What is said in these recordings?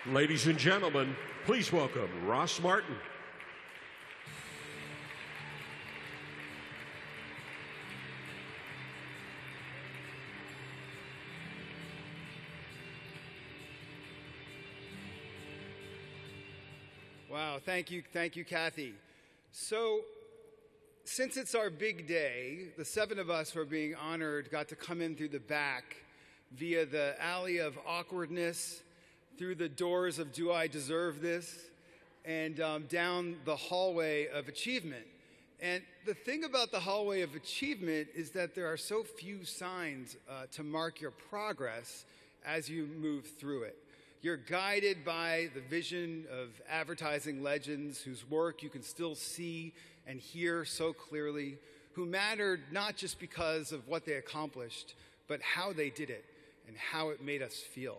Ladies and gentlemen, please welcome Ross Martin. Wow, thank you, Kathy. So, since it's our big day, the 7 of us who are being honored got to come in through the back via the alley of awkwardness, through the doors of do I deserve this, and down the hallway of achievement. And the thing about the hallway of achievement is that there are so few signs to mark your progress as you move through it. You're guided by the vision of advertising legends whose work you can still see and hear so clearly, who mattered not just because of what they accomplished, but how they did it and how it made us feel.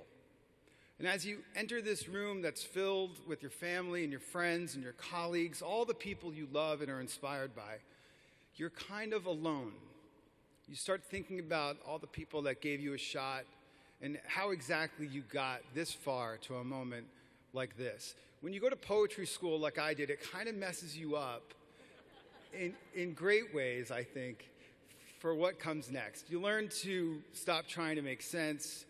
And as you enter this room that's filled with your family and your friends and your colleagues, all the people you love and are inspired by, you're kind of alone. You start thinking about all the people that gave you a shot and how exactly you got this far to a moment like this. When you go to poetry school like I did, it kind of messes you up in great ways, I think, for what comes next. You learn to stop trying to make sense.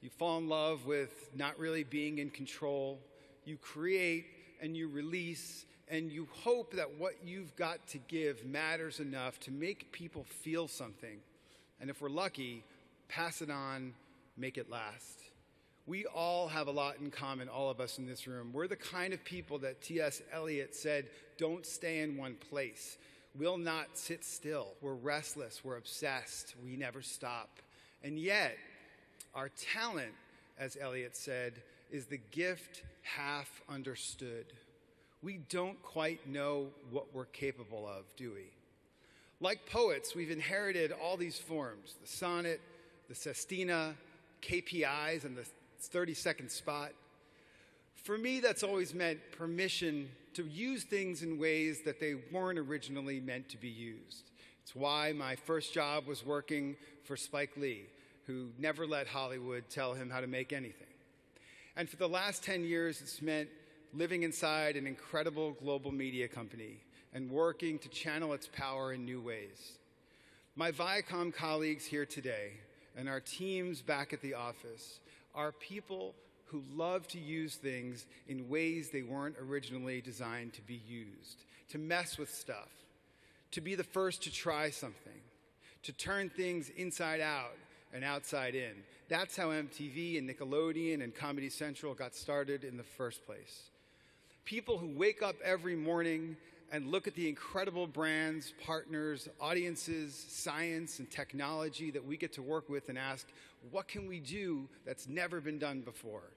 You fall in love with not really being in control. You create and you release, and you hope that what you've got to give matters enough to make people feel something. And if we're lucky, pass it on, make it last. We all have a lot in common, all of us in this room. We're the kind of people that T.S. Eliot said, don't stay in one place. We'll not sit still. We're restless. We're obsessed. We never stop. And yet, our talent, as Eliot said, is the gift half understood. We don't quite know what we're capable of, do we? Like poets, we've inherited all these forms, the sonnet, the sestina, KPIs, and the 30-second spot. For me, that's always meant permission to use things in ways that they weren't originally meant to be used. It's why my first job was working for Spike Lee, who never let Hollywood tell him how to make anything. And for the last 10 years, it's meant living inside an incredible global media company and working to channel its power in new ways. My Viacom colleagues here today and our teams back at the office are people who love to use things in ways they weren't originally designed to be used, to mess with stuff, to be the first to try something, to turn things inside out and outside in. That's how MTV and Nickelodeon and Comedy Central got started in the first place. People who wake up every morning and look at the incredible brands, partners, audiences, science, and technology that we get to work with and ask, what can we do that's never been done before?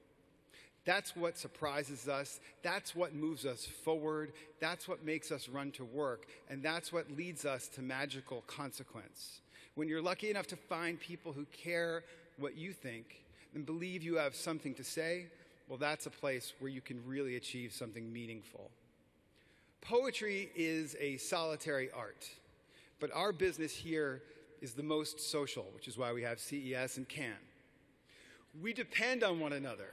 That's what surprises us. That's what moves us forward. That's what makes us run to work. And that's what leads us to magical consequence. When you're lucky enough to find people who care what you think and believe you have something to say, well, that's a place where you can really achieve something meaningful. Poetry is a solitary art, but our business here is the most social, which is why we have CES and Cannes. We depend on one another.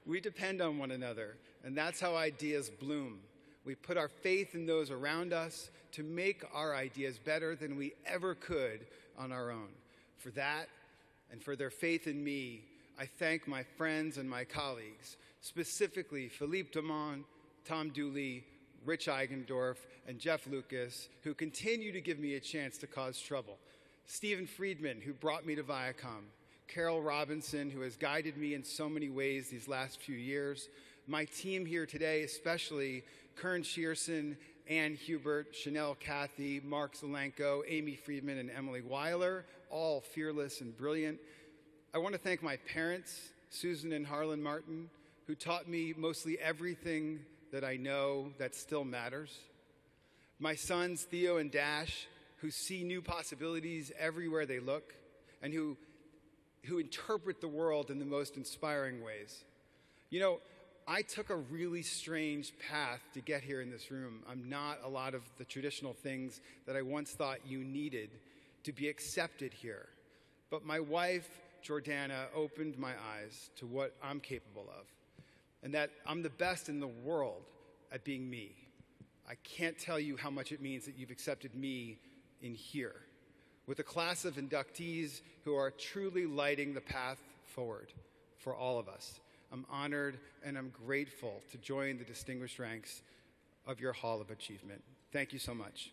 We depend on one another, and that's how ideas bloom. We put our faith in those around us to make our ideas better than we ever could on our own. For that, and for their faith in me, I thank my friends and my colleagues, specifically Philippe Damon, Tom Dooley, Rich Eigendorf, and Jeff Lucas, who continue to give me a chance to cause trouble. Stephen Friedman, who brought me to Viacom. Carol Robinson, who has guided me in so many ways these last few years. My team here today, especially Kern Shearson, Ann Hubert, Chanel Cathy, Mark Zelenko, Amy Friedman, and Emily Weiler, all fearless and brilliant. I want to thank my parents, Susan and Harlan Martin, who taught me mostly everything that I know that still matters. My sons, Theo and Dash, who see new possibilities everywhere they look, and who interpret the world in the most inspiring ways. You know, I took a really strange path to get here in this room. I'm not a lot of the traditional things that I once thought you needed to be accepted here. But my wife, Jordana, opened my eyes to what I'm capable of. and that I'm the best in the world at being me. I can't tell you how much it means that you've accepted me in here, with a class of inductees who are truly lighting the path forward for all of us. I'm honored and I'm grateful to join the distinguished ranks of your Hall of Achievement. Thank you so much.